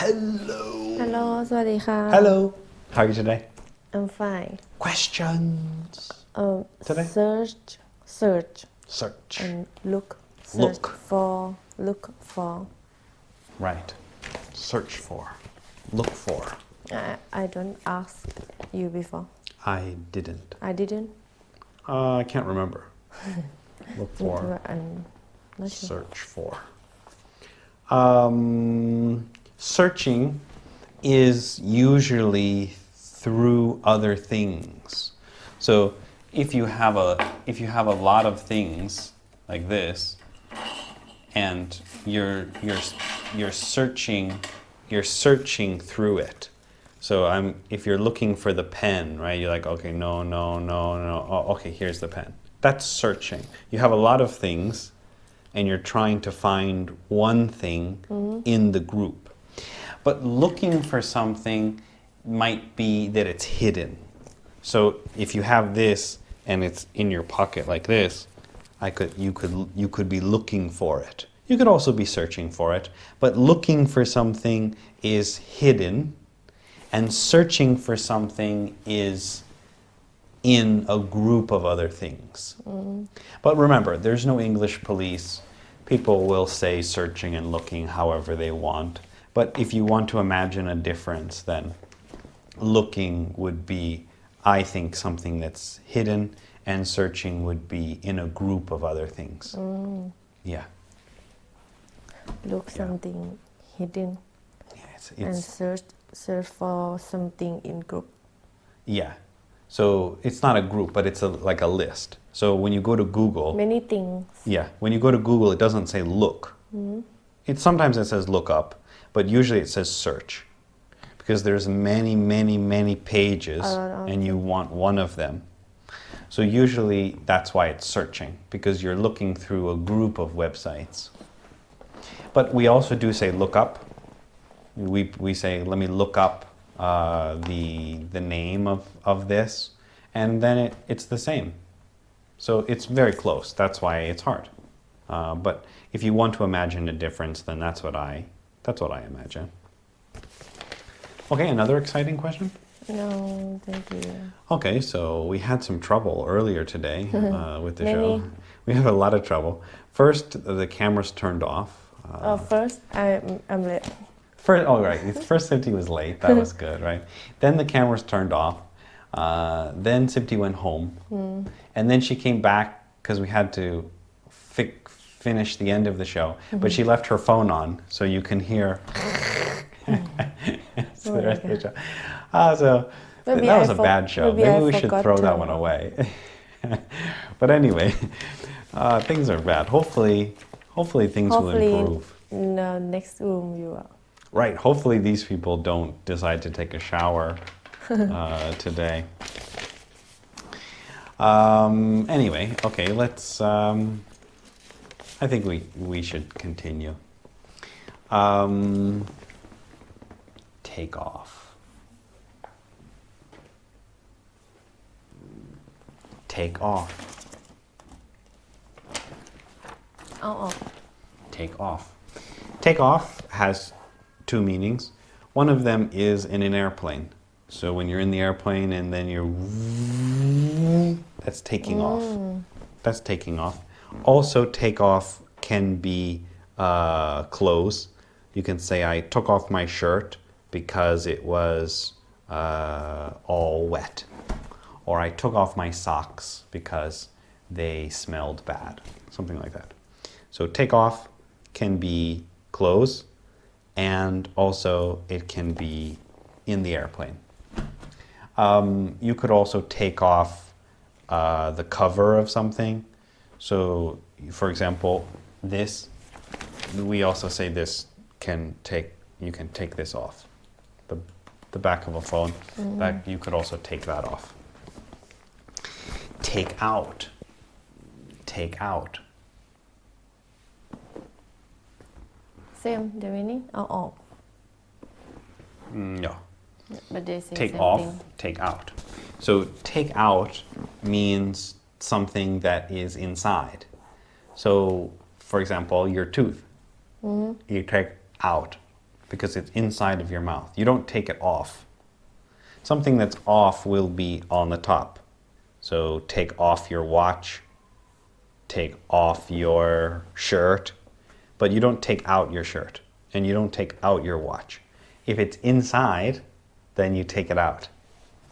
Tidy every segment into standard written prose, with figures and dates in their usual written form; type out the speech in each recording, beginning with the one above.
Hello. Hello สวัสดีค่ะ Hello. How are you today? I'm fine. Questions. Today? Search Search. and look. Look. Look for. Right. Search for. Look for. I don't ask you before. I didn't. I didn't. I can't remember. Look for. I'm not sure. Search for. Searching is usually through other things. So if you have a lot of things like this, and you're searching through it. So if you're looking for the pen, right? You're like, okay, no. Oh, okay, here's the pen. That's searching. You have a lot of things, and you're trying to find one thing in the group. But looking for something might be that it's hidden. So if you have this and it's in your pocket like this, you could be looking for it. You could also be searching for it, but looking for something is hidden, and searching for something is in a group of other things. But remember, there's no English police. People will say searching and looking however they want. But if you want to imagine a difference, then looking would be, I think, something that's hidden, and searching would be in a group of other things. Yeah. Look something hidden Yeah, and it's search for something in group. yeah. So it's not a group, but it's like a list. So when you go to Google, Many things. yeah, when you go to Google, it doesn't say look. Sometimes it says look up, but usually it says search, because there's many pages, and you want one of them. So usually that's why it's searching, because you're looking through a group of websites. But we also do say look up. We say, let me look up the name of this, and then it's the same. So it's very close. That's why it's hard. But if you want to imagine a difference, then that's what I imagine. Okay, another exciting question? No, thank you. Okay, so we had some trouble earlier today with the show. Many. We have a lot of trouble. First, the cameras turned off. First, I'm late. First Sipti was late. That was good, right? Then the cameras turned off. Then Sipti went home. And then she came back because we had to finish the end of the show. But she left her phone on, so you can hear the rest of the show. So Maybe that I was a bad show. maybe Maybe I we should forgot throw that to- one away. But anyway, things are bad. Hopefully things will Hopefully, improve. in the next room you are. Right. Hopefully these people don't decide to take a shower today. Anyway, okay, let's. I think we should continue. Take off. Take off. Oh. Take off. Take off has two meanings. One of them is in an airplane. So when you're in the airplane and then you're... That's taking off. That's taking off. Also, take off can be clothes. You can say, I took off my shirt because it was all wet. Or I took off my socks because they smelled bad. Something like that. So take off can be clothes, and also it can be in the airplane. You could also take off the cover of something. So, for example, this, we also say this you can take this off. The back of a phone, that you could also take that off. Take out. Take out. Same, the meaning? Oh. No. But they say Take same off, thing. take out. So take out means something that is inside. So, for example, your tooth. You take out because it's inside of your mouth. You don't take it off. Something that's off will be on the top. So take off your watch, take off your shirt, but you don't take out your shirt and you don't take out your watch. If it's inside, then you take it out.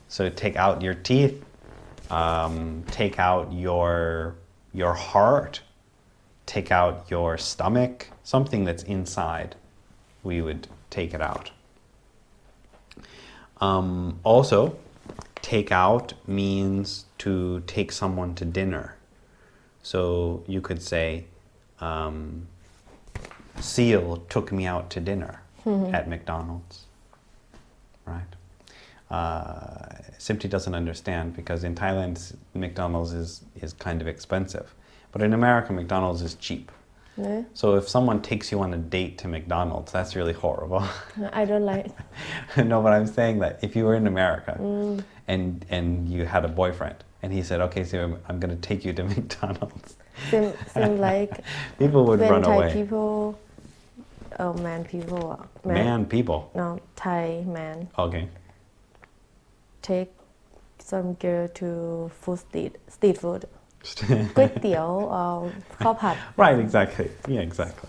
So take out your teeth, take out your heart, take out your stomach, something that's inside, we would take it out. Also, take out means to take someone to dinner. So you could say, Seal took me out to dinner at McDonald's, right? Simply doesn't understand because in Thailand, McDonald's is kind of expensive. But in America, McDonald's is cheap. Yeah. So if someone takes you on a date to McDonald's, that's really horrible. I don't like. No, but I'm saying that if you were in America and you had a boyfriend and he said, okay, so I'm going to take you to McDonald's. Same like people would when run Thai away. people, man people. Man people. No, Thai man Okay. take some girl to street food. ก๋วยเตี๋ยวข้าวผัด Right, exactly. Yeah, exactly.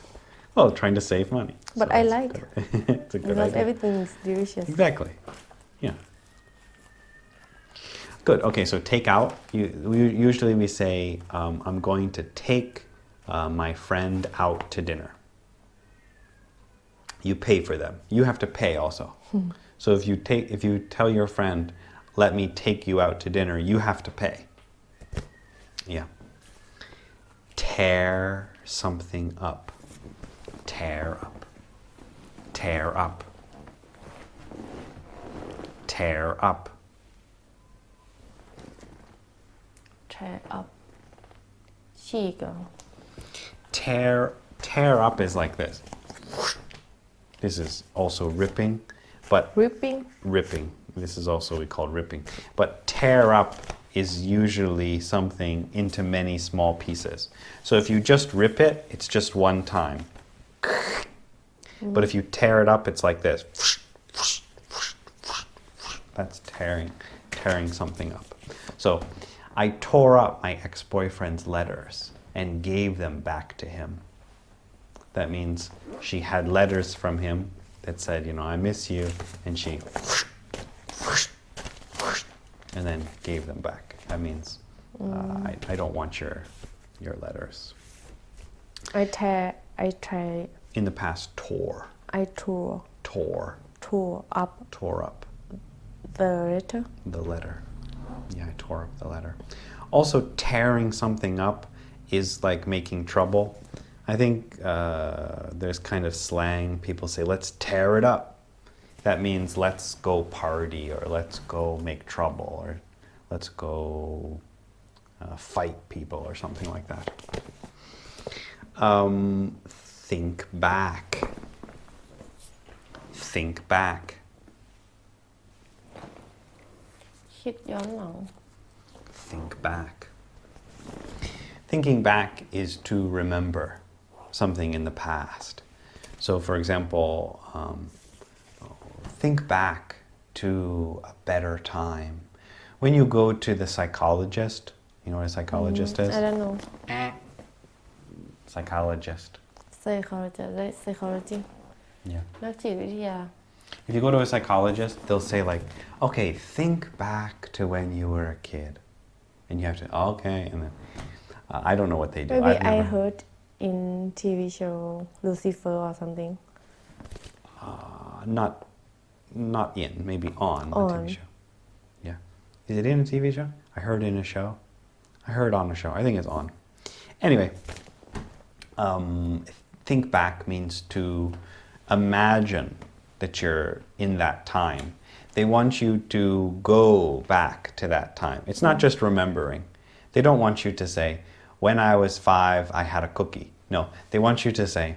Well, trying to save money. But So I it's like good. It's a good because idea. everything is delicious. Exactly. Yeah. Good. Okay, so take out. Usually we say, I'm going to take my friend out to dinner. You pay for them. You have to pay also. So if you tell your friend, let me take you out to dinner, you have to pay. Yeah. Tear something up. Tear up. Tear up. Tear up. Tear up ฉีกเหรอ Tear up is like this. This is also ripping, but ripping This is also we call ripping. But tear up is usually something into many small pieces. So if you just rip it, it's just one time. But if you tear it up, it's like this. That's tearing something up. So I tore up my ex-boyfriend's letters and gave them back to him. That means she had letters from him that said, I miss you, and she and then gave them back. That means I don't want your letters. I In the past, tore up the letter. the letter. Yeah, I tore up the letter. Also, tearing something up is like making trouble. I think there's kind of slang. People say, let's tear it up. That means let's go party or let's go make trouble or let's go fight people or something like that. Think back. Think back. คิดย้อนหลัง Think back. Thinking back is to remember something in the past. So for example, think back to a better time. When you go to the psychologist, you know what a psychologist is? I don't know. Psychologist. Psychology Yeah. นักจิตวิทยา If you go to a psychologist, they'll say like, okay, think back to when you were a kid. And you have to, okay, and then, I don't know what they do. Maybe I've never- I heard in TV show Lucifer or something. Not in, maybe on a On. TV show. Yeah. Is it in a TV show? I heard in a show. I heard on a show. I think it's on. Anyway, think back means to imagine that you're in that time. They want you to go back to that time. It's not just remembering. They don't want you to say, when I was 5, I had a cookie. No, they want you to say,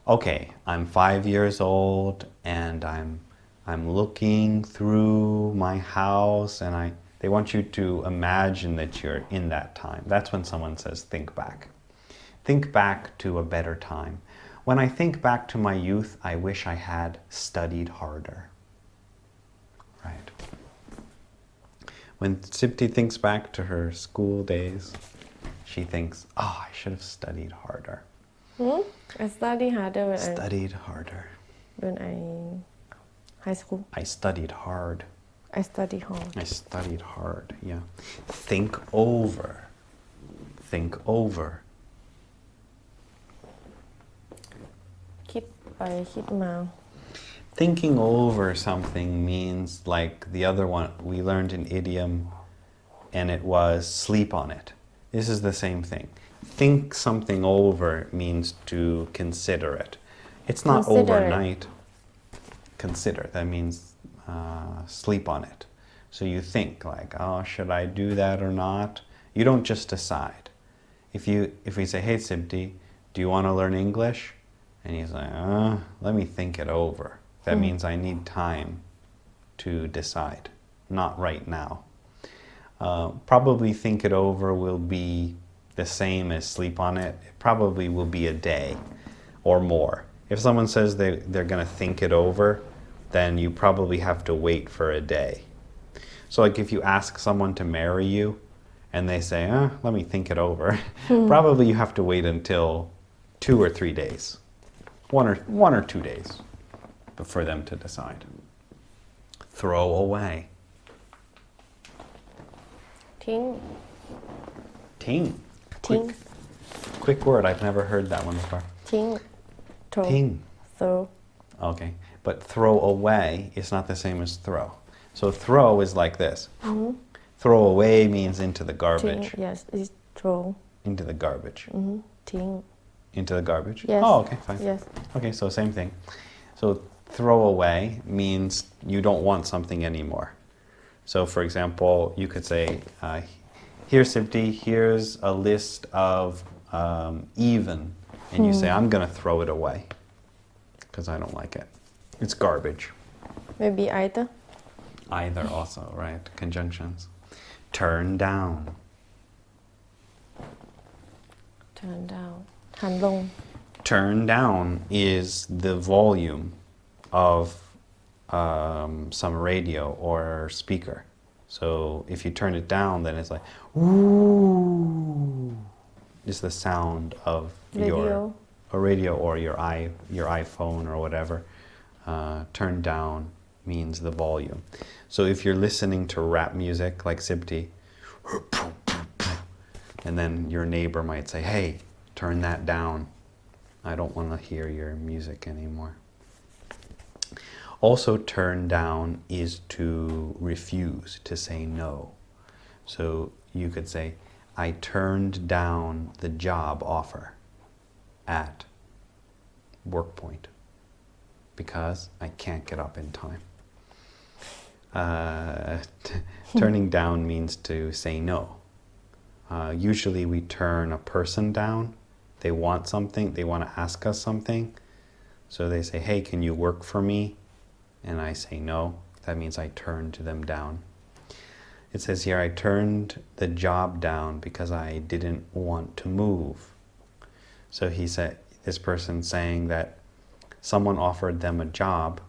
okay, I'm 5 years old and I'm looking through my house and they want you to imagine that you're in that time. That's when someone says think back. Think back to a better time. When I think back to my youth, I wish I had studied harder. Right. When Sipti thinks back to her school days, she thinks, oh, I should have studied harder. I study harder Studied harder. when I high school. I studied hard. I study hard. I studied hard, yeah. Think over. Think over. คิดไปคิดมา Thinking over something means like the other one we learned an idiom and it was sleep on it. This is the same thing. Think something over means to consider it. It's not Consider it. overnight. Consider. That means sleep on it. So you think like, oh, should I do that or not? You don't just decide. If we say, hey, Sibti, do you want to learn English? And he's like, let me think it over. That means I need time to decide, not right now. Probably think it over will be the same as sleep on it. It probably will be a day or more. If someone says they're going to think it over, then you probably have to wait for a day. So like if you ask someone to marry you and they say, let me think it over, probably you have to wait until 2 or 3 days. One or 2 days for them to decide. Throw away. ทิ้ง Ting. ทิ้ง Quick word. I've never heard that one before. ทิ้ง throw Ting. throw Okay. But throw away is not the same as throw. So throw is like this. Throw away means into the ทิ้ง garbage. yes is throw Into the garbage. ทิ้ง Into the garbage? Yes. Oh, okay, fine. Yes. Okay, so same thing. So throw away means you don't want something anymore. So for example, you could say, here, Sipti, here's a list of even. And you say, I'm going to throw it away because I don't like it. It's garbage. maybe either Either also, right? Conjunctions. Turn down. turn down หันลง Turn down is the volume of some radio or speaker. So if you turn it down, then it's like, ooh, is the sound of a radio or your iPhone or whatever. Turn down means the volume. So if you're listening to rap music like Sibti, and then your neighbor might say, hey, turn that down. I don't want to hear your music anymore. Also, turn down is to refuse, to say no. So you could say, I turned down the job offer at work point because I can't get up in time. Turning down means to say no. Usually we turn a person down. They want something, they want to ask us something. So they say, hey, can you work for me? And I say no. That means I turned them down. It says here, I turned the job down because I didn't want to move. So he said, this person saying that someone offered them a job,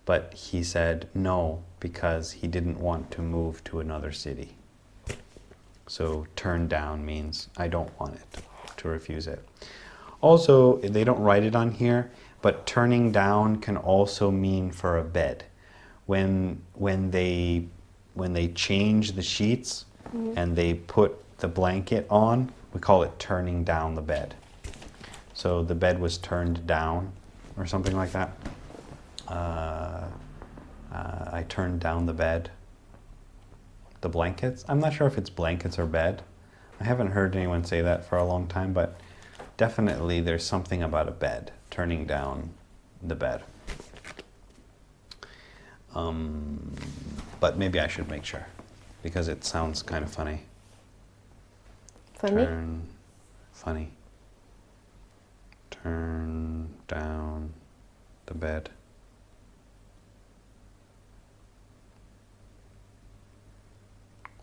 but he said no because he didn't want to move to another city. So turn down means I don't want it, to refuse it. Also, they don't write it on here, but turning down can also mean for a bed. When they change the sheets and they put the blanket on, we call it turning down the bed. So the bed was turned down or something like that. I turned down the bed. The blankets? I'm not sure if it's blankets or bed. I haven't heard anyone say that for a long time, but definitely there's something about a bed, turning down the bed. But maybe I should make sure, because it sounds kind of funny. funny Funny. Turn down the bed.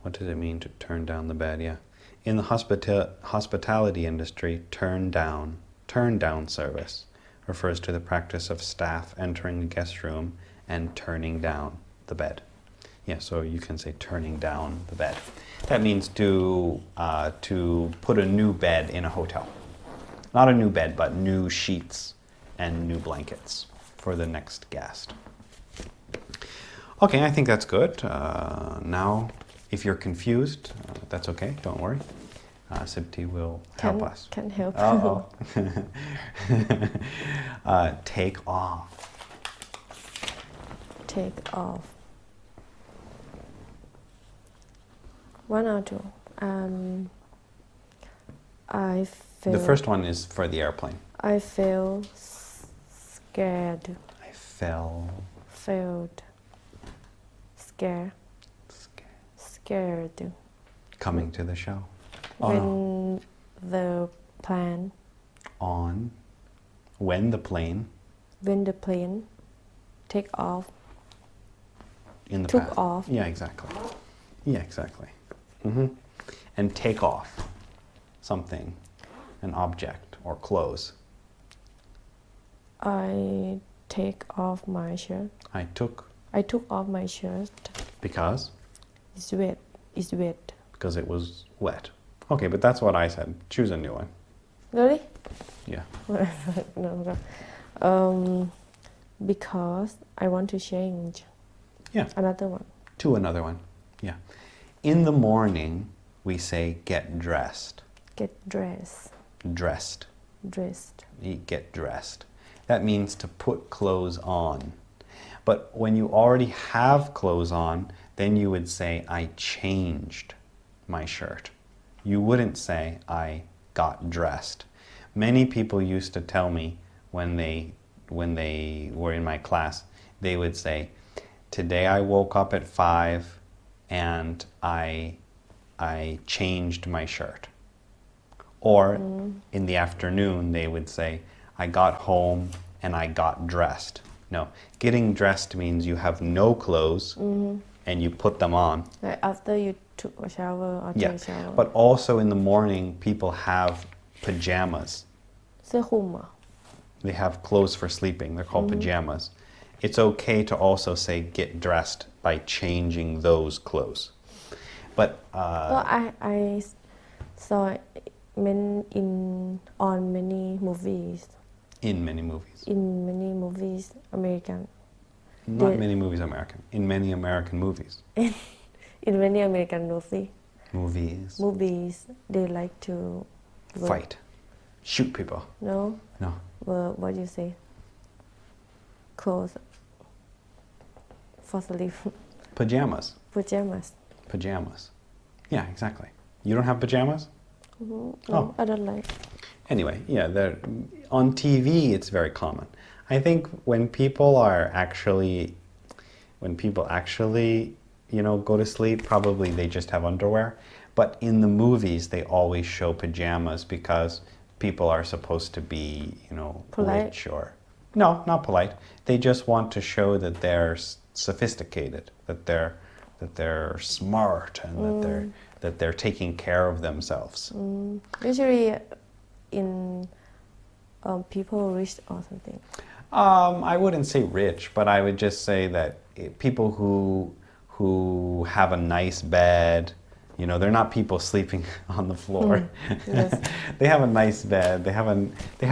What does it mean to turn down the bed? Yeah. In the hospitality industry, turn down service refers to the practice of staff entering a guest room and turning down the bed. Yeah, so you can say turning down the bed. That means to put a new bed in a hotel. Not a new bed, but new sheets and new blankets for the next guest. Okay, I think that's good. Now, if you're confused, that's okay, don't worry. Sipti will help us. Can help. Uh-oh. Take off. Take off. One or two. I feel. The first one is for the airplane. I feel scared. I felt Scared. Scared. Coming to the show. Oh, When no. the plane. On. When the plane. When the plane take off. In the Took past. off. Yeah, exactly. Yeah, exactly. And take off something, an object or clothes. I take off my shirt. I took I took off my shirt. because It's wet. It's wet. because it was wet. Okay, but that's what I said. Choose a new one. Really? Yeah. No. Because I want to change. Yeah. Another one. To another one. Yeah. In the morning, we say get dressed. Get dressed. Dressed. Dressed. Get dressed. That means to put clothes on. But when you already have clothes on, then you would say, I changed my shirt. You wouldn't say, I got dressed. Many people used to tell me when they were in my class, they would say, today I woke up at 5 and I changed my shirt. Or in the afternoon, they would say, I got home and I got dressed. No, getting dressed means you have no clothes and you put them on. Like after you took a shower or take a shower. But also in the morning, people have pajamas. เสื้อคลุมเหรอ They have clothes for sleeping. They're called pajamas. It's okay to also say get dressed by changing those clothes. But Well, I saw on many movies. in many movies. In many movies, American. Not many movies American. In many American movies. In many American movies, they like to work. Fight. Shoot people. No, No. what do you say? Clothes for sleep. Pajamas. Pajamas. Yeah, exactly. You don't have pajamas? No, Oh. I don't like. Anyway, yeah, on TV it's very common. I think when people actually, go to sleep, probably they just have underwear. But in the movies, they always show pajamas because people are supposed to be, Polite? rich or... No, not polite. They just want to show that they're sophisticated, that they're smart, and that they're taking care of themselves. Usually, in people rich or something. I wouldn't say rich, but I would just say that people who have a nice bed, they're not people sleeping on the floor. Yes. They have a nice bed. They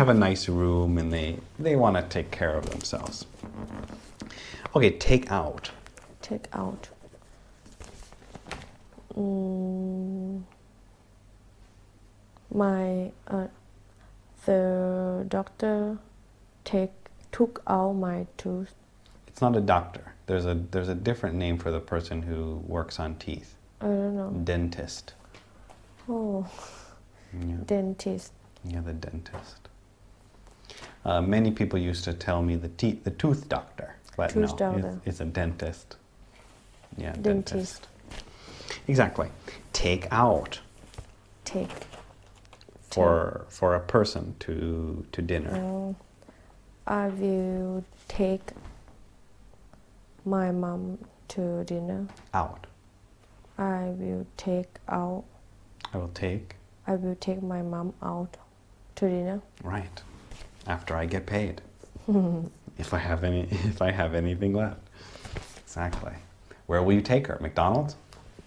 have a nice room, and they want to take care of themselves. Okay, take out. Take out. The doctor took out my tooth. It's not a doctor. There's a different name for the person who works on teeth. I don't know. Dentist. Oh, Yeah. dentist. Yeah, the dentist. Many people used to tell me the tooth doctor, but Tooth no, doctor. it's a dentist. Yeah, Dentist. dentist. Exactly. Take out Take. for a person to dinner. I will take my mom to dinner. Out. I will take out. I will take. I will take my mom out to dinner. Right. after I get paid. if I have anything left. Exactly. Where will you take her? McDonald's?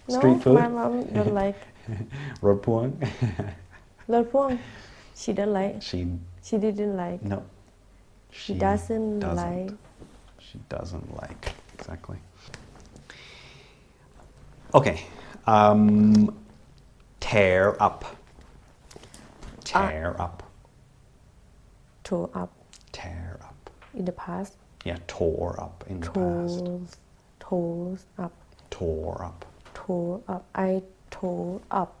Street food? My mom don't like Road puang? Lord Puang. She don't like. She She didn't like. no. She doesn't like. She doesn't like. Exactly. Okay. Tear up. Tear up. Tore up Tear up. in the past. Yeah, tore up in the past. Tore up. Tore up. Tore up. I tore up.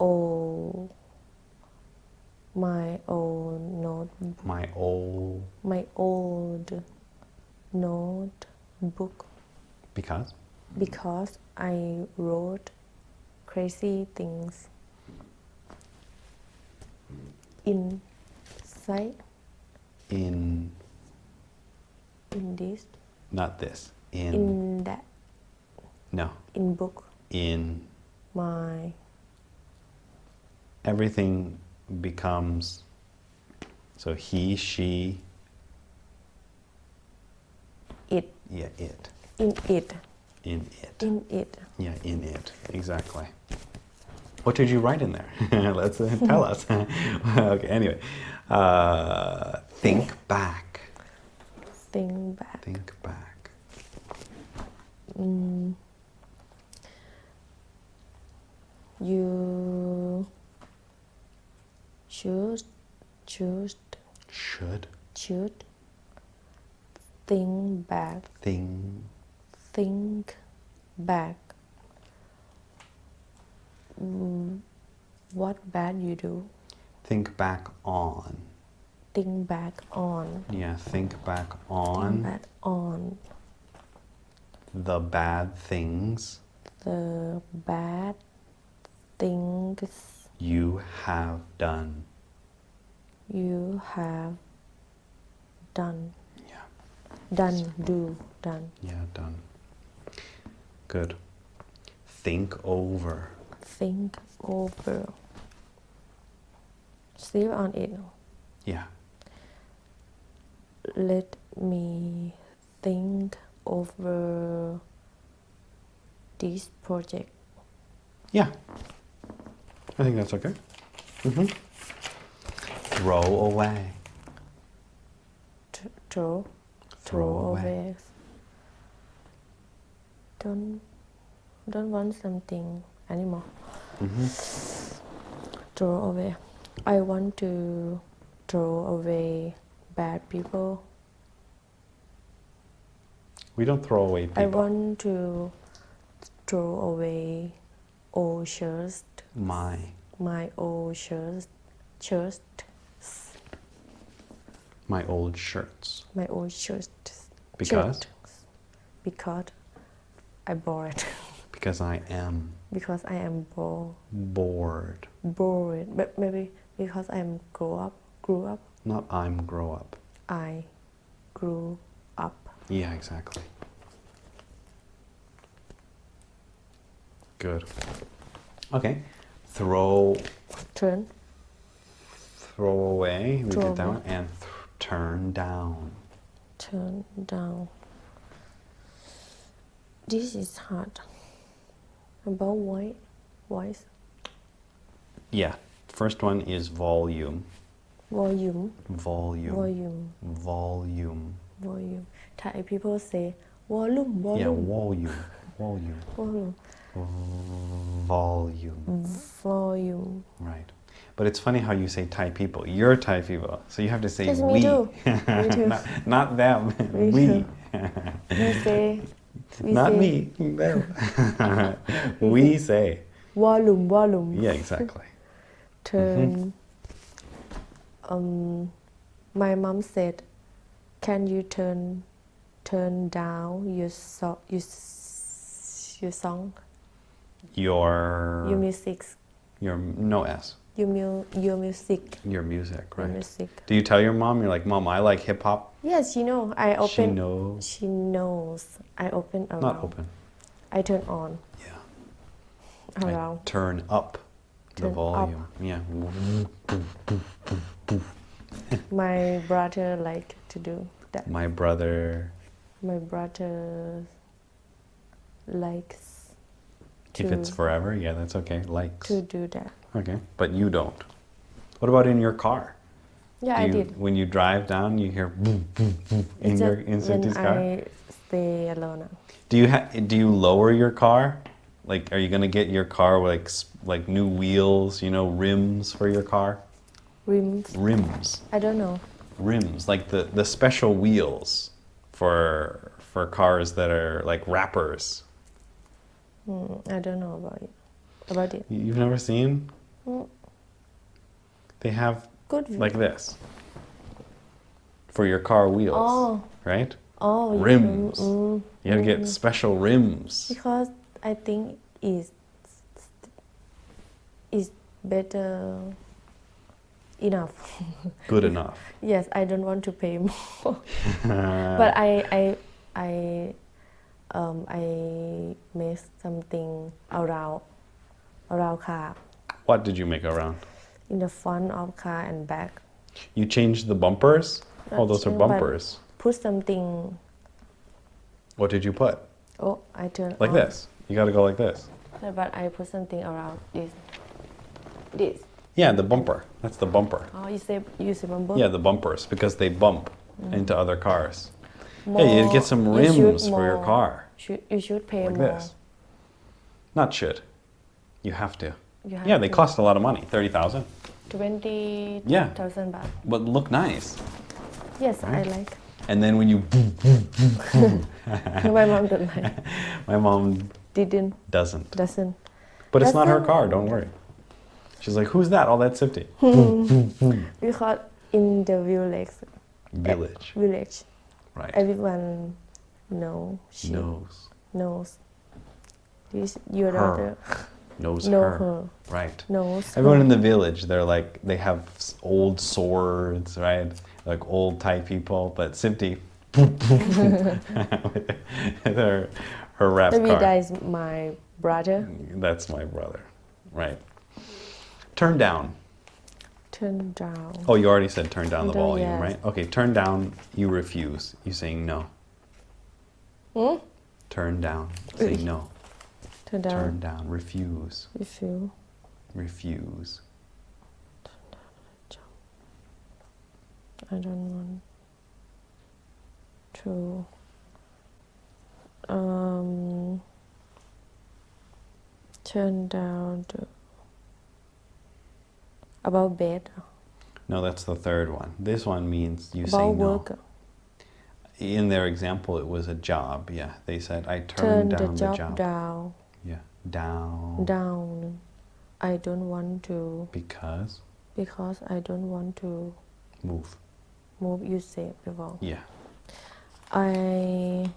Oh, my old notebook. My old My old notebook. because I wrote crazy things inside in this, not this. in that, No. in book, In my, everything becomes so he, she, it, yeah, it. in it, In it. in it. Yeah, in it. Exactly. What did you write in there? Let's tell us. Okay, anyway. Think back. Think back. Think back. You should Should think back. Think back. What bad you do. think back on. Think back on. Yeah, think back Think on back on the bad things the bad things you have done. you have done. Yeah. Done, do, done. Yeah, done. Good. Think over. Think over. Sleep on it. Yeah. Let me think over this project. Yeah. I think that's okay. Throw away. Throw away. Don't want something anymore. Throw away. I want to throw away bad people. We don't throw away people. I want to throw away old shirts. My old shirts. my old shirts. My old shirts. Because? Because I bored. Because I am Because I am bored. bored. But maybe because I am grew up. Not I'm grow up. I grew up. Yeah, exactly. Good. Okay. Throw away. We Throw did that away. one. And turn down. Turn down. This is hard. About voice. Yeah. First one is volume. Volume. Volume. Volume. Volume. Thai people say volume. Yeah, Volume. volume. Volume. Volume. Volume. Right. But it's funny how you say Thai people. You're Thai people. So you have to say Yes, we. me too. Me too. Not them. Me We. too. We Not say me. Them. We say. volume. Yeah, exactly. Turn. My mom said, "Can you turn down your song? Your Music. no S. Your music. Your music, Your right? music." Do you tell your mom? You're like, Mom, I like hip hop. Yes, she know. I open. She knows. She knows. I open around. Not open. I turn on Yeah. around. I turn up. The Turn volume. Yeah. My brother like to do that. My brother. My brother likes If it's forever, yeah, that's okay. Likes. to do that. Okay. But you don't. What about in your car? Yeah, I did. When you drive down, you hear boom, boom, boom in It's your just in when Cindy's car? I stay alone. Do you lower your car? Like, are you gonna get your car like new wheels, rims for your car? Rims. Rims. I don't know. Rims, like the special wheels for cars that are like wrappers. I don't know about it. About it. You've never seen? They have Good. like this for your car wheels, Oh. right? Oh, Rims. You have to get special rims. Because I think is better enough. Good enough. Yes, I don't want to pay more. But I make something around car, What did you make around? in the front of car and back. You changed the bumpers? Oh, those are Not change, but bumpers. Put something. What did you put? Oh, I turn Like on. this. You got to go like this. No, but I put something around this. This. Yeah, the bumper. That's the bumper. Oh, you say bumper? Yeah, the bumpers, because they bump into other cars. More, Yeah, you get some you should rims for your more- car. You should pay Like more. this. Not should. You have to. You have Yeah, they to. cost a lot of money. 30,000. 20,000 Yeah. baht. But look nice. Yes, I Right. like. And then when you My mom don't like. my mom doesn't. Doesn't. But it's not her Doesn't- car, don't worry. She's like, who's that? Oh, that's Sifty. Because in the Village. Right. everyone knows. This your Her. daughter Knows know her. her. Right. Knows Everyone her. in the village, they have old swords, right? Like old Thai people, but Sifty, her rap Maybe car. that is my brother. That's my brother. Right. Turn down. Turn down. Oh, you already said turn down the Turn- volume, yes. right? Okay, turn down, you refuse. You saying no. Turn down. Say no. Turn down. Turn down. Refuse. If you Refuse. I don't want to turn down the about bed, No, that's the third one. This one means you say about no. work. In their example, it was a job. Yeah, they said, I Turn turned the down the job job. down. Yeah, down. Down. I don't want to Because I don't want to move. move. You say before. Yeah. I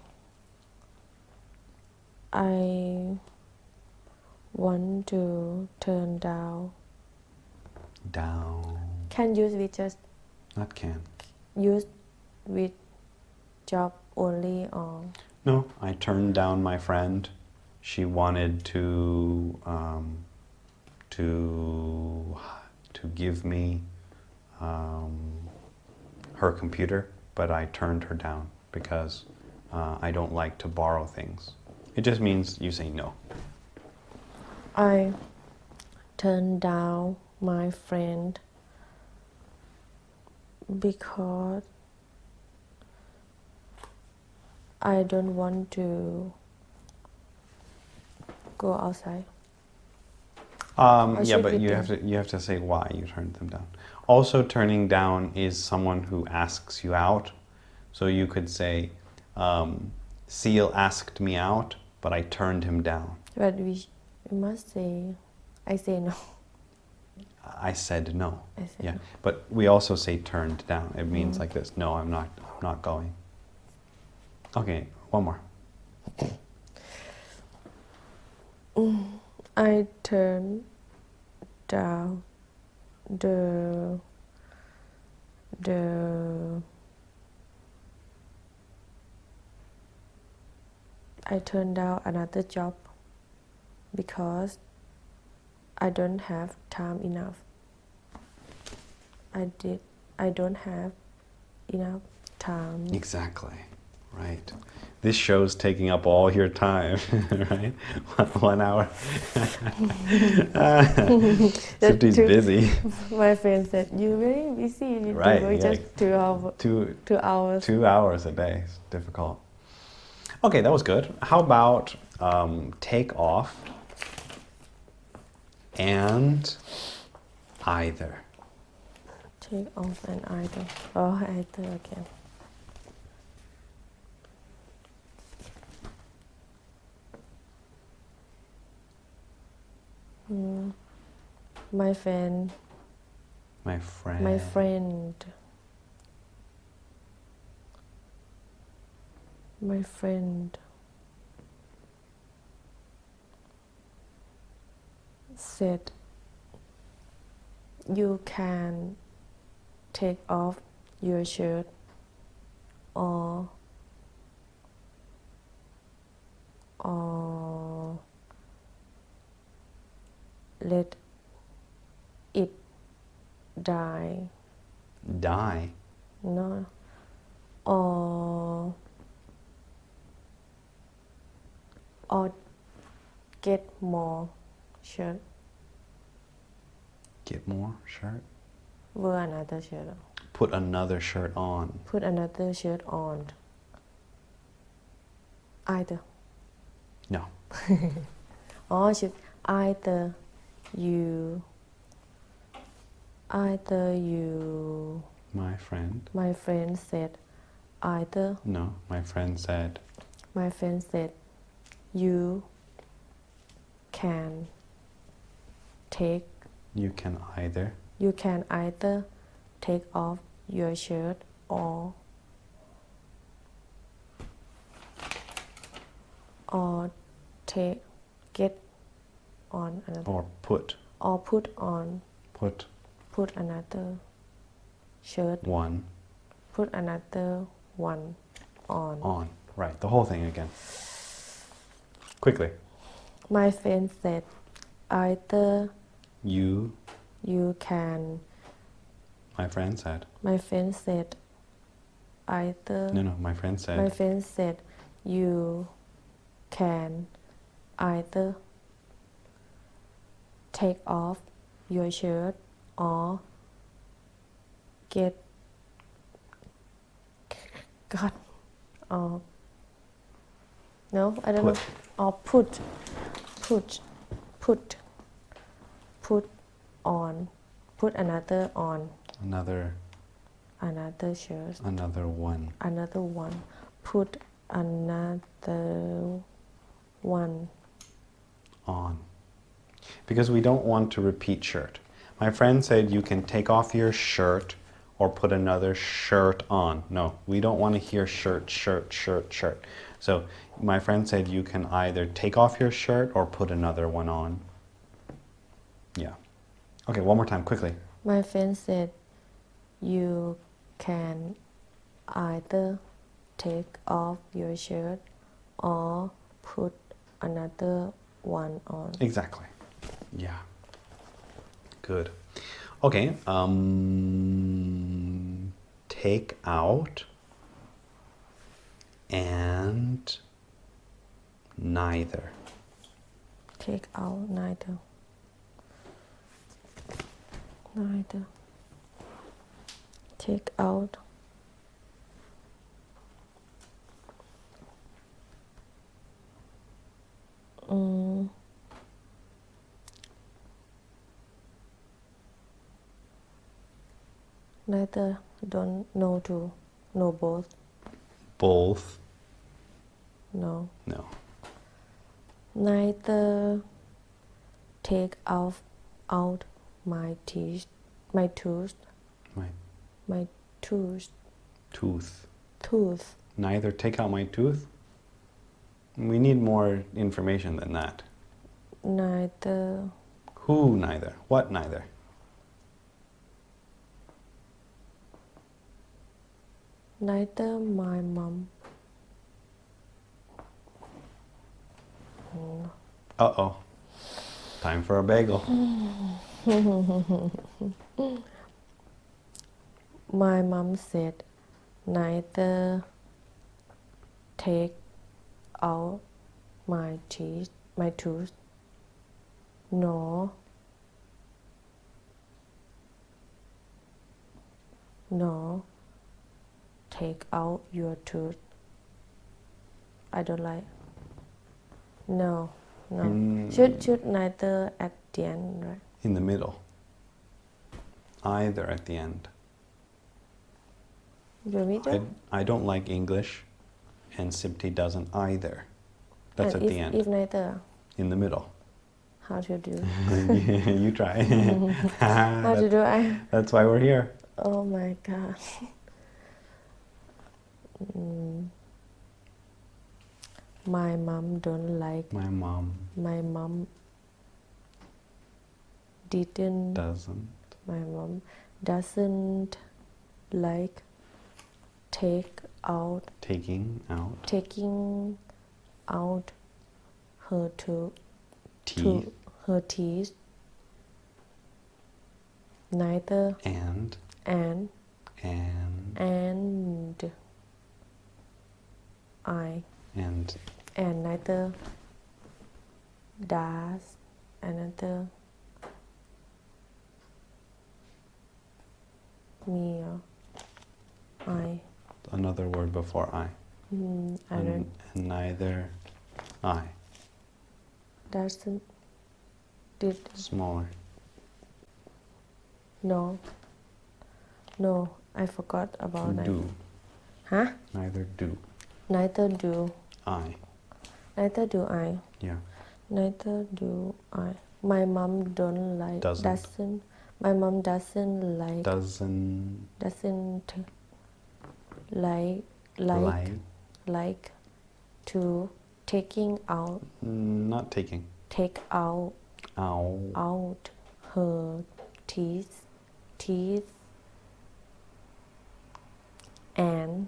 want to turn down. Down. Can use with just Not can. use with job only or No, I turned down my friend. She wanted to give me her computer, but I turned her down because I don't like to borrow things. It just means you say no. I turn down my friend because I don't want to go outside. Yeah, should but we you do- have to say why you turned them down. Also, turning down is someone who asks you out. So you could say, Seal asked me out, but I turned him down. But we must say, I say no. I said no. I said Yeah, no. but we also say turned down. It means like this. No, I'm not going. Okay, one more. I turn down I turned down another job because I don't have time enough I don't have enough time Exactly. Right. This show's taking up all your time, right? 1 hour. Sifty's busy. My friend said you're very busy you Right, work yeah. just 2 hours 2 hours a day is difficult. Okay, that was good. How about take off and either? take off and either either okay my friend My friend. my friend my friend said you can take off your shirt or let it die Die. no or get more shirt Get more shirt. wear another shirt Put another shirt on. put another shirt on either No. or should either you My friend. my friend said either No. My friend said. my friend said you can take You can either. you can either take off your shirt or get on another Or put. or put on Put put another shirt one put another one on on. Right. The whole thing again. Quickly. my friend said either You. you can My friend said. my friend said either No. My friend said. my friend said you can either take off your shirt or get God or no I don't Put. know or put on put another on Another shirt one. another one put another one On. Because we don't want to repeat shirt. My friend said you can take off your shirt or put another shirt on. No, we don't want to hear shirt. So my friend said you can either take off your shirt or put another one on. Yeah. Okay, one more time, quickly. my friend said you can either take off your shirt or put another one on Exactly. Yeah. Good. Okay. Take out and neither. take out neither take out neither don't know to know both Both. no No. neither take out my tooth My my tooth tooth. Neither take out my tooth. We need more information than that. neither Who neither? What neither? neither my mom Uh-oh. Time for a bagel. My mom said neither take out my tooth nor take out your tooth. I don't like. No. Should neither at the end, right? In the middle. Either at the end. The middle? I don't like English, and Sipti doesn't either. That's And at the end. If neither, In the middle. how to do? You try. How to do I? That's why we're here. Oh my god. My mom don't like. My mom My mom didn't. doesn't. My mom doesn't like Taking out taking out her teeth her teeth. Neither and and I and and neither does another me or I. another word before I. I don't. And neither I. Doesn't. Did. Smaller. No, I forgot about that. Do. Huh? Neither do. Neither do. I. Neither do I. Yeah. Neither do I. My mom don't like. Doesn't. My mom doesn't like. Doesn't like to taking out. Not taking. Take out her teeth and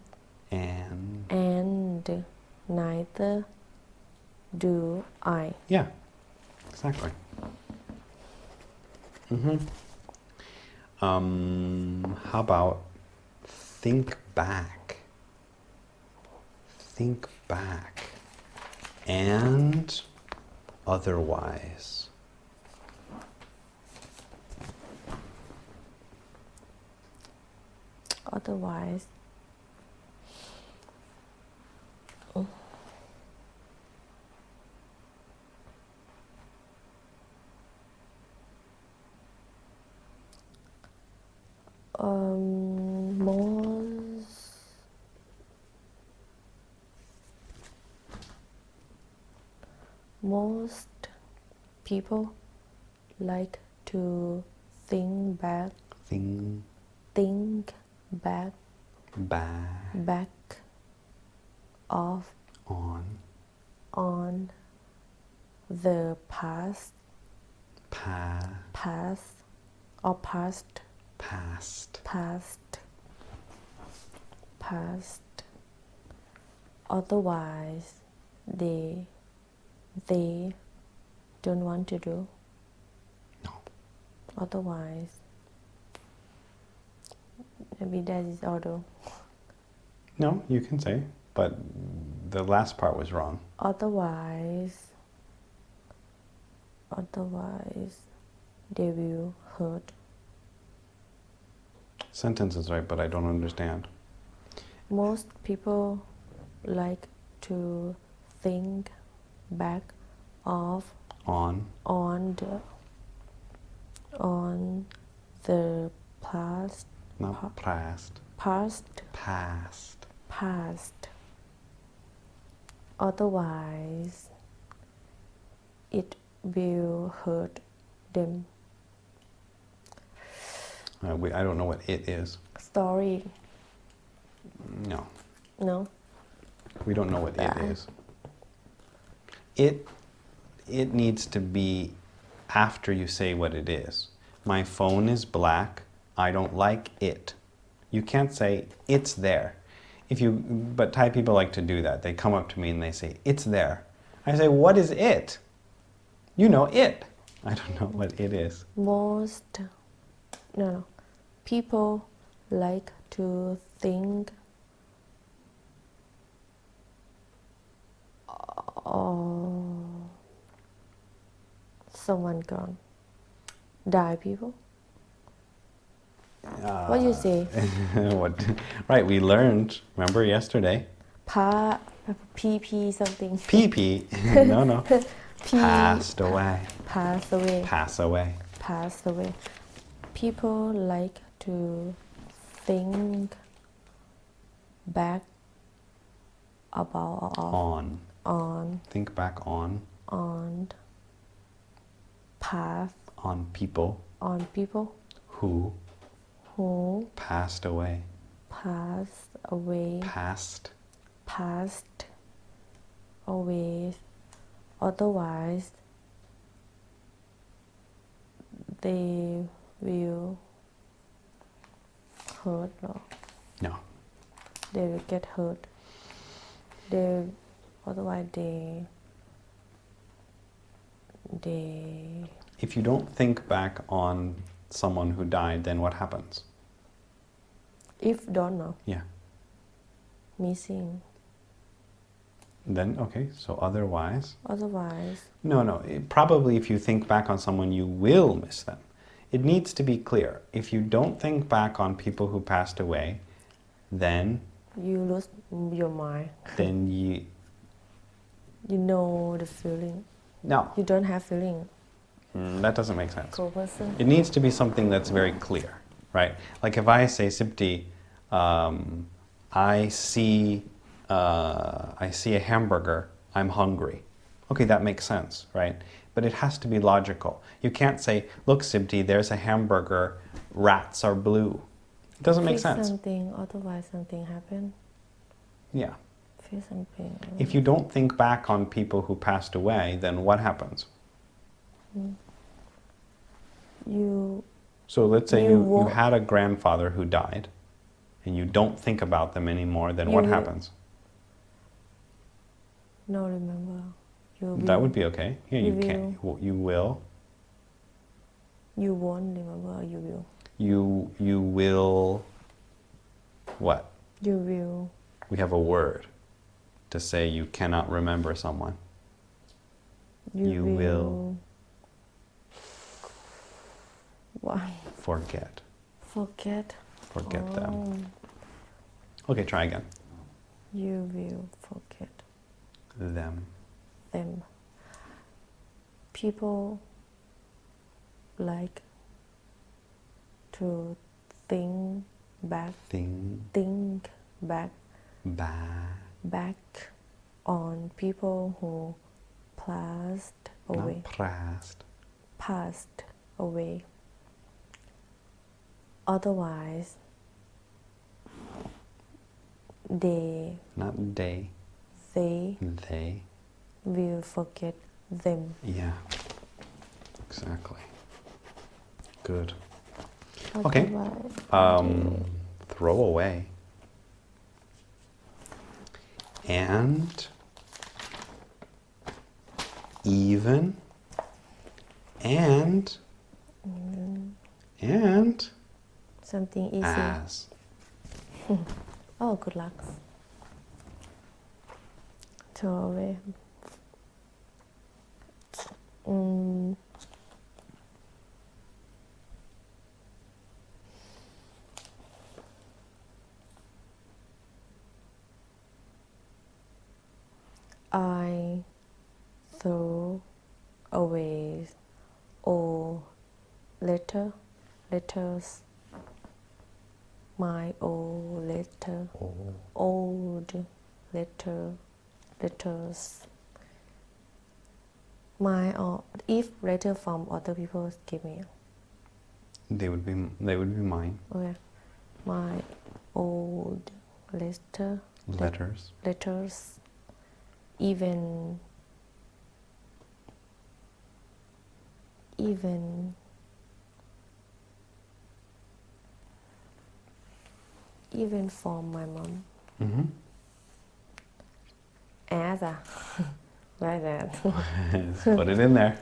neither do I. Yeah. Exactly. How about think back? Think back. And otherwise. Otherwise. Most people like to think back back of on the past or past otherwise they don't want to do. No. Otherwise maybe that is auto. No, you can say, but the last part was wrong. Otherwise they will hurt. Sentence is right, but I don't understand. Most people like to think back of On the past. Not past. Past. Otherwise it will hurt them. I don't know what it is. Story. No. No. We don't know what it is. It needs to be after you say what it is. My phone is black. I don't like it. You can't say it's there. But Thai people like to do that. They come up to me and they say, it's there. I say, what is it? You know it. I don't know what it is. Most no people like to think someone gone die people what you say What? Right, we learned, remember yesterday? PP something PP. No. P Passed away. pass away Pass away. pass away people like to think back about On. Think back on path people on people who who passed away. passed away Passed. passed away otherwise they will hurt or No. they will get hurt they otherwise they If you don't think back on someone who died, then what happens? if don't know Yeah. missing Then, okay, so otherwise. otherwise No. Probably if you think back on someone, you will miss them. It needs to be clear. If you don't think back on people who passed away, then you lose your mind you know the feeling no, you don't have feeling that doesn't make sense. cold person It needs to be something that's very clear, right? Like if I say, Sipti, I see a hamburger, I'm hungry. Okay, that makes sense, right? But it has to be logical. You can't say, look, Sipti, there's a hamburger, rats are blue. It doesn't make feel sense. something otherwise something happen Yeah. feel something If you don't think back on people who passed away, then what happens? you So let's say You you won't- had a grandfather who died, and you don't think about them anymore, then You what will- happens? no remember you will That would be okay. Yeah, You you can. You will. you won't remember you will You will. What? you will We have a word to say you cannot remember someone. You will what Forget. forget Forget them. Oh, Okay, try again. you will forget Them. them people like to think back Think back back. on people who passed away Not passed. passed away otherwise they Not they. They. will forget them Yeah. Exactly. Good. Okay. Otherwise, Throw away. And even and something easy as. oh good luck throw away I throw away all letters my old letters my or if letter from other people give me They would be mine. okay my old Letters. letters even from my mom Mm-hmm. as like that Just put it in there.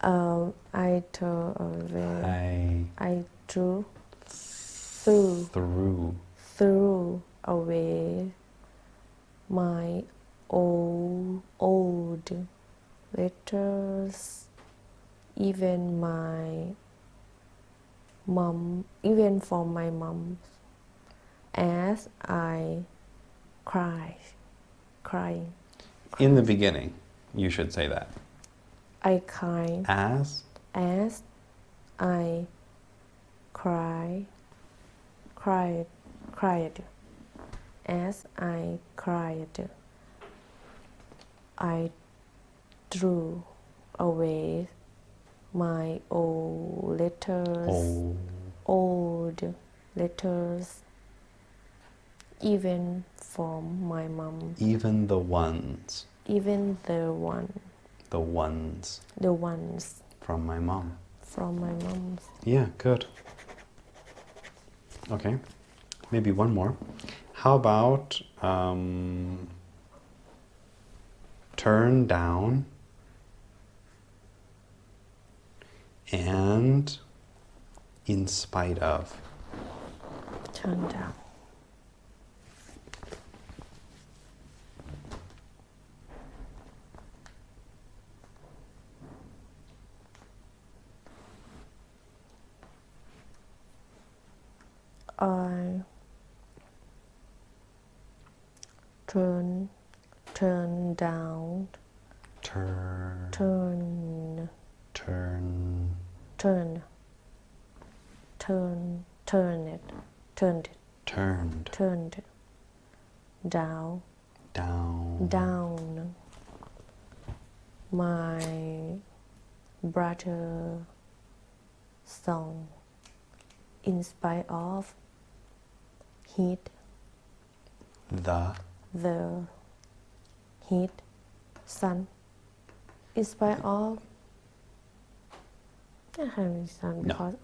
I threw away. I threw away my old letters, even from my mom, as I crying. In the beginning, you should say that. I cried As I cried. As I cried, I threw away my old letters, even from my mom. Even the ones. Even the ones From my mom. from my mom's. Yeah, good. Okay, maybe one more. How about turn down and in spite of? Turn down. I turn down. Turn down my brother's song in spite of heat. The heat, sun, in spite of. I have sun because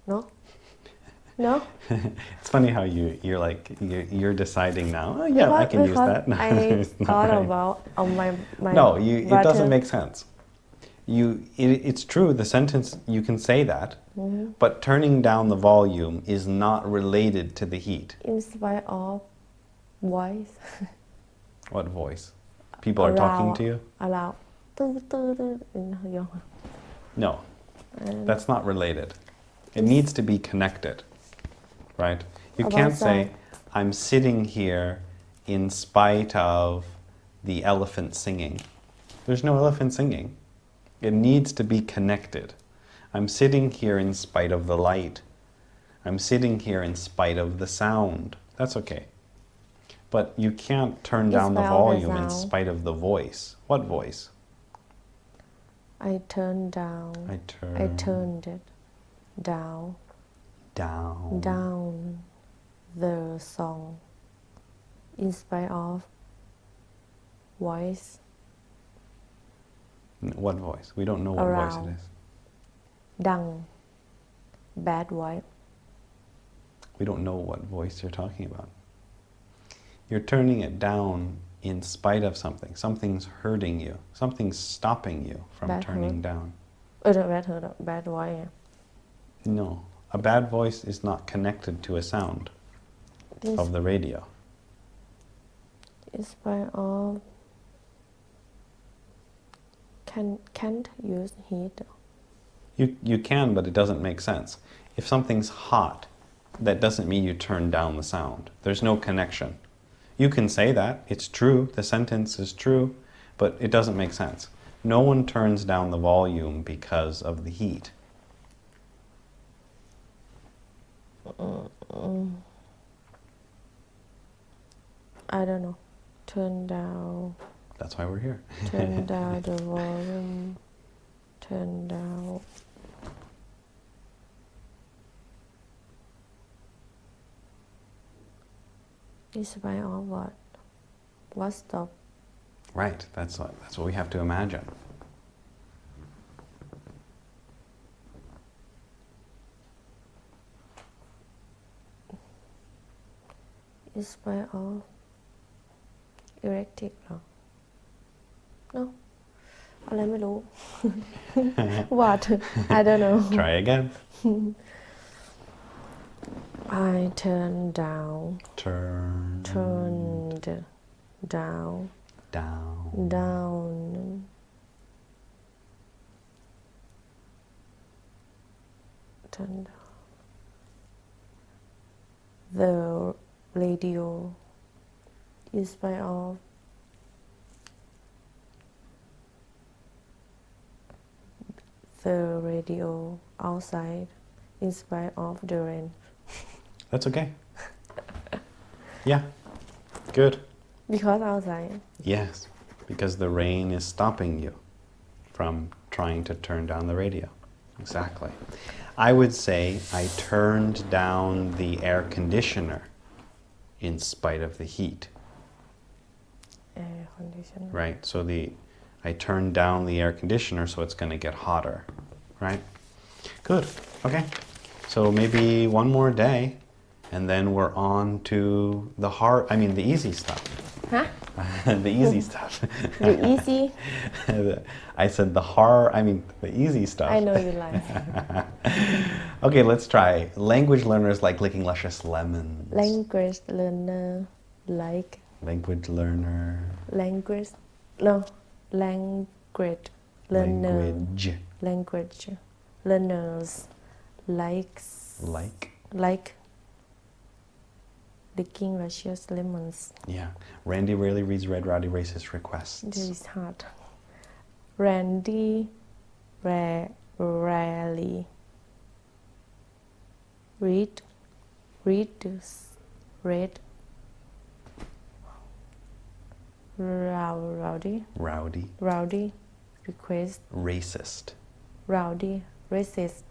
no. It's funny how you're deciding now. Oh, yeah, I can use that. No, I it's not thought right. about my No, it brother. doesn't make sense. It's true, the sentence, you can say that, but turning down the volume is not related to the heat. In spite of voice. What voice? People are talking to you? Allow. No, that's not related. It needs to be connected, right? You can't say, I'm sitting here in spite of the elephant singing. There's no elephant singing. It needs to be connected. I'm sitting here in spite of the light. I'm sitting here in spite of the sound. That's okay. But you can't turn down the volume in spite of the voice. What voice? I turned down. I turned it down. Down the song in spite of voice. What voice? We don't know what voice it is. Dung. Bad voice. We don't know what voice you're talking about. You're turning it down in spite of something. Something's hurting you. Something's stopping you from Bad turning hurt. down. Bad voice. No. A bad voice is not connected to a sound of the radio. In spite of. Can't use heat. You can, but it doesn't make sense. If something's hot, that doesn't mean you turn down the sound. There's no connection. You can say that. It's true. The sentence is true, but it doesn't make sense. No one turns down the volume because of the heat. I don't know. Turn down. That's why we're here. Turn down the volume. Turn down. In spite of what? What stop? Right. That's what we have to imagine. In spite of electric. No. อะไรไม่รู้ What I don't know Try again. I turned down Turn turned down down. down turned down the radio in spite of the radio outside in spite of the rain That's okay. Yeah. Good. because outside Yes. Because the rain is stopping you from trying to turn down the radio. Exactly. I would say I turned down the air conditioner in spite of the heat. air conditioner Right? So I turned down the air conditioner so it's going to get hotter. Right? Good. Okay. So maybe one more day and then we're on to the easy stuff. ฮะ The easy stuff. you easy I said the easy stuff. I know you like Okay, let's try. Language learners like licking luscious lemons. language learner like Language learner. language no language learner language learners likes Like. licking luscious lemons Yeah. Randy rarely reads Red Rowdy Racist requests. this is hard Randy rarely read rowdy request Racist. rowdy racist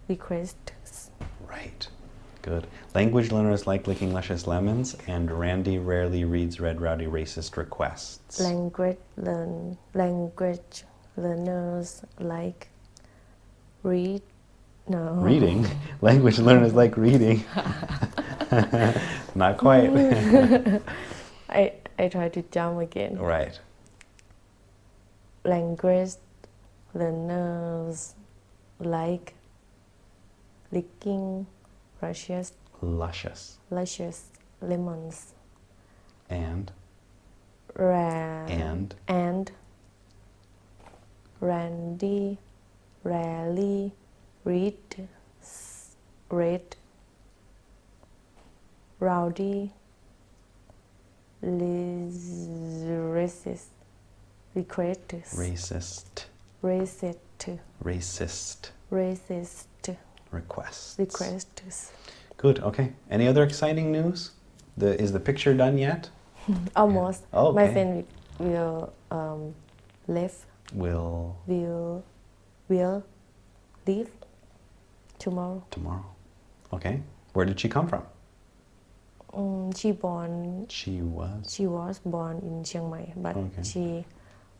requests Right. Good. Language learners like licking luscious lemons, and Randy rarely reads Red Rowdy Racist requests. language learners like Reading? Language learners like reading. Not quite. I try to jump again Right. language learners like licking Luscious. lemons And and Randy rarely read rowdy racist requests Good. Okay. Any other exciting news? Is the picture done yet? almost Okay. my friend will leave will leave tomorrow Tomorrow. Okay. Where did she come from? she was born in Chiang Mai but Okay. she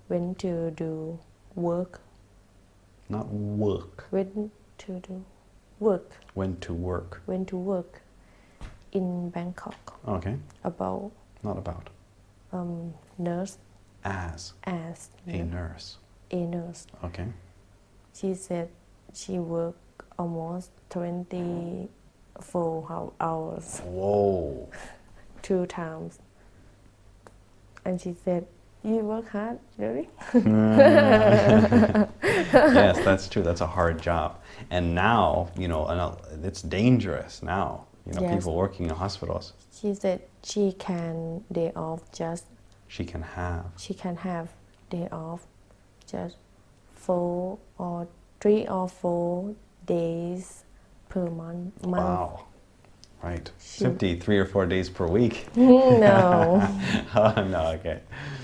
went to do work Not work. went to do work Went to work. in Bangkok Okay. about Not about. nurse As a nurse. Okay. She said she worked almost 24 hours Whoa. 2 times and she said you work hard really Yes, that's true. That's a hard job. And now, it's dangerous now. Yes. People working in hospitals. she said she can day off just She can have day off just 3 or 4 days per month Wow. Right. Simply 3 or 4 days per week. no Oh, no, okay.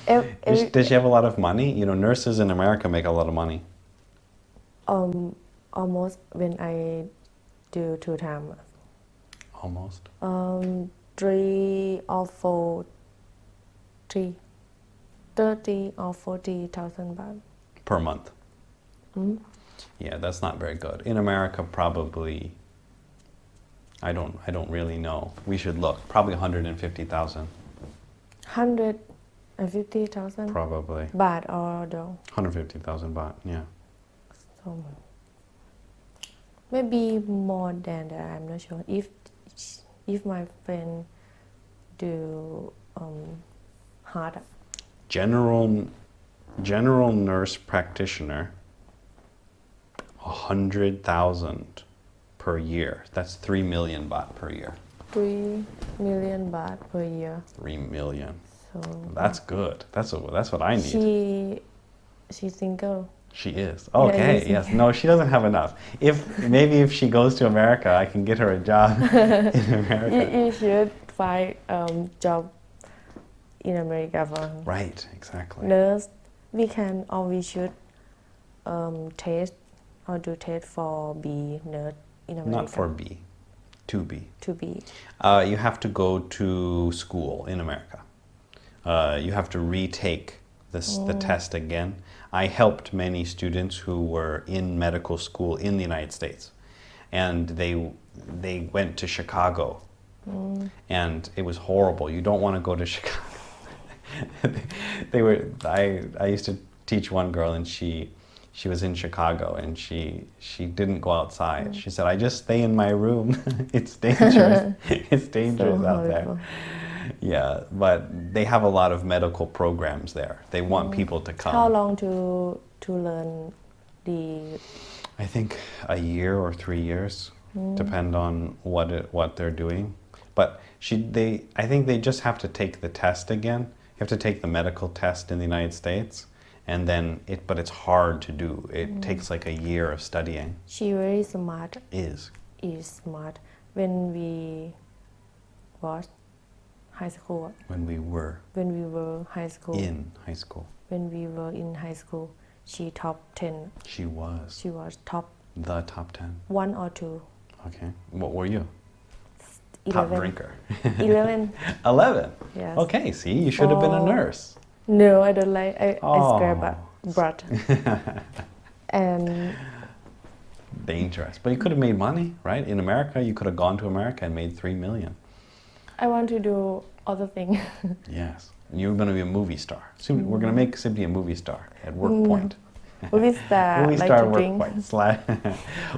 Every- Does she have a lot of money? Nurses in America make a lot of money. almost when I do 2 times Almost. 3 or 4 30 or 40,000 baht Per month. Yeah, that's not very good. In America, probably, I don't really know. We should look. Probably 150,000. 100 50,000 probably. บาท or dong $150,000 baht, yeah. so maybe more than that I'm not sure if my friend do hard General nurse practitioner, 100,000 per year. That's 3 million baht per year. 3 million baht per year 3 million. so That's good. That's what I need. she's single She is. Okay, Yeah, yes. No, she doesn't have enough. Maybe if she goes to America, I can get her a job in America. you should find job in America for her. Right, exactly. Nurse we can or we should test or do test for B nurse in America Not for B, to B. to be You have to go to school in America. You have to retake the test again. I helped many students who were in medical school in the United States, and they went to Chicago, and it was horrible. You don't want to go to Chicago. I used to teach one girl, and she was in Chicago, and she didn't go outside. She said, "I just stay in my room. It's dangerous. It's dangerous So out there." horrible. Yeah, but they have a lot of medical programs there. They want people to come. how long to learn the I think a year or 3 years, depend on what they're doing. But I think they just have to take the test again. You have to take the medical test in the United States, and then but it's hard to do. It takes like a year of studying. she very smart Is smart when we was high school when we were when we were high school in high school. when we were in high school she top 10 She was she was top the top 10. 1 or 2 Okay, what were you? 11 Top drinker. 11 11. Yes. Okay, see, you should have been a Oh. nurse. no I don't like I Oh. scrap blood and Dangerous. But you could have made money, right? In America, you could have gone to America and made 3 million. I want to do other things Yes. And you're going to be a movie star. Soon, we're going to make Sibdi a movie star at work point. movie star Movie like star to work drink point.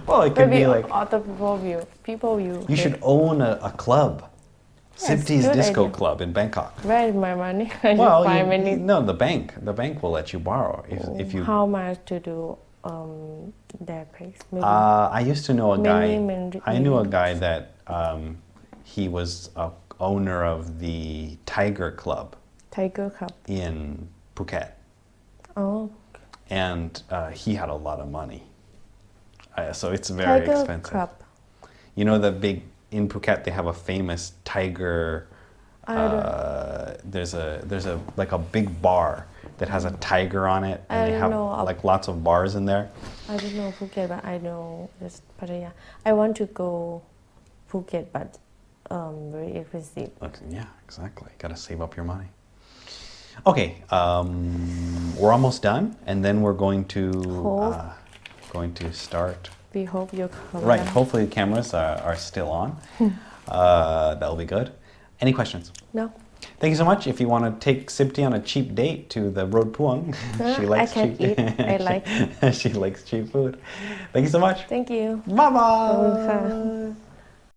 Well, it could maybe be like, other people you you should own a club. Sibdi's good Disco idea. Club in Bangkok. where is my money I should Well, find many no, the bank will let you borrow if you. how much to do that place maybe I used to know a guy. Many I knew a guy that he was a owner of the Tiger Club Tiger Cup in Phuket, oh and he had a lot of money. So it's very Tiger expensive. Cup You know the big in Phuket they have a famous tiger. I don't There's a like a big bar that has a tiger on it, and I they don't have know of- like lots of bars in there. I don't know Phuket but I know just Pattaya I want to go Phuket but very expensive Okay, yeah, exactly. Got to save up your money. Okay, we're almost done, and then we're going to start. we hope your camera Right. Hopefully, the cameras are still on. That'll be good. Any questions? no Thank you so much. If you want to take Sibti on a cheap date to the Road Puang, she I likes can cheap. eat I like She likes cheap food. Thank you so much. thank you Bye ขอบคุณค่ะ bye.